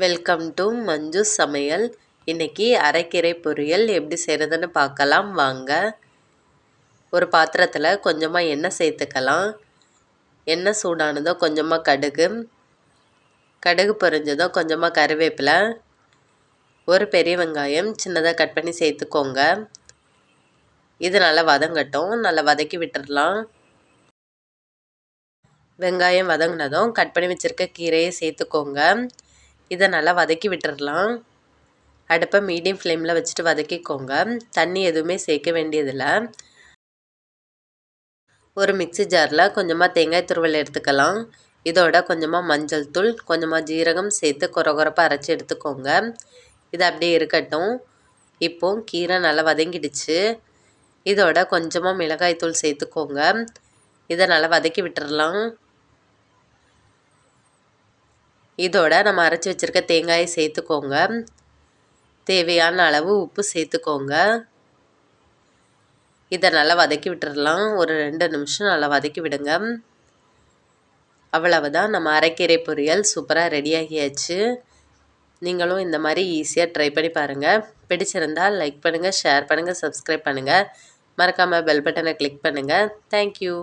Welcome to மஞ்சு சமையல். இன்னைக்கு அரைக்கீரை பொரியல் எப்படி செய்கிறதுன்னு பார்க்கலாம் வாங்க. ஒரு பாத்திரத்தில் கொஞ்சமாக எண்ணெய் சேர்த்துக்கலாம். எண்ணெய் சூடானதோ கொஞ்சமாக கடுகு பொரிஞ்சதோ கொஞ்சமாக கருவேப்பிலை, ஒரு பெரிய வெங்காயம் சின்னதாக கட் பண்ணி சேர்த்துக்கோங்க. இது நல்லா வதங்கட்டும், நல்லா வதக்கி விட்டுடலாம். வெங்காயம் வதங்கினதும் கட் பண்ணி வச்சுருக்க கீரையை சேர்த்துக்கோங்க. இதை நல்லா வதக்கி விட்டுடலாம். அடுப்பை மீடியம் ஃப்ளேமில் வச்சுட்டு வதக்கிக்கோங்க. தண்ணி எதுவுமே சேர்க்க வேண்டியதில்லை. ஒரு மிக்ஸி ஜாரில் கொஞ்சமாக தேங்காய் துருவல் எடுத்துக்கலாம். இதோட கொஞ்சமாக மஞ்சள் தூள், கொஞ்சமாக ஜீரகம் சேர்த்து கொரகொரப்பாக அரைச்சி எடுத்துக்கோங்க. இது அப்படியே இருக்கட்டும். இப்போது கீரை நல்லா வதங்கிடுச்சு. இதோட கொஞ்சமாக மிளகாய் தூள் சேர்த்துக்கோங்க. இதை நல்லா வதக்கி விட்டுடலாம். இதோட நம்ம அரைச்சி வச்சுருக்க தேங்காயை சேர்த்துக்கோங்க. தேவையான அளவு உப்பு சேர்த்துக்கோங்க. இதை நல்லா வதக்கி விட்டுடலாம். ஒரு 2 நிமிஷம் நல்லா வதக்கி விடுங்க. அவ்வளவுதான், நம்ம அரைக்கீரை பொரியல் சூப்பராக ரெடியாகியாச்சு. நீங்களும் இந்த மாதிரி ஈஸியாக ட்ரை பண்ணி பாருங்கள். பிடிச்சிருந்தால் லைக் பண்ணுங்கள், ஷேர் பண்ணுங்கள், சப்ஸ்கிரைப் பண்ணுங்கள். மறக்காமல் பெல் பட்டனை கிளிக் பண்ணுங்கள். தேங்க்யூ.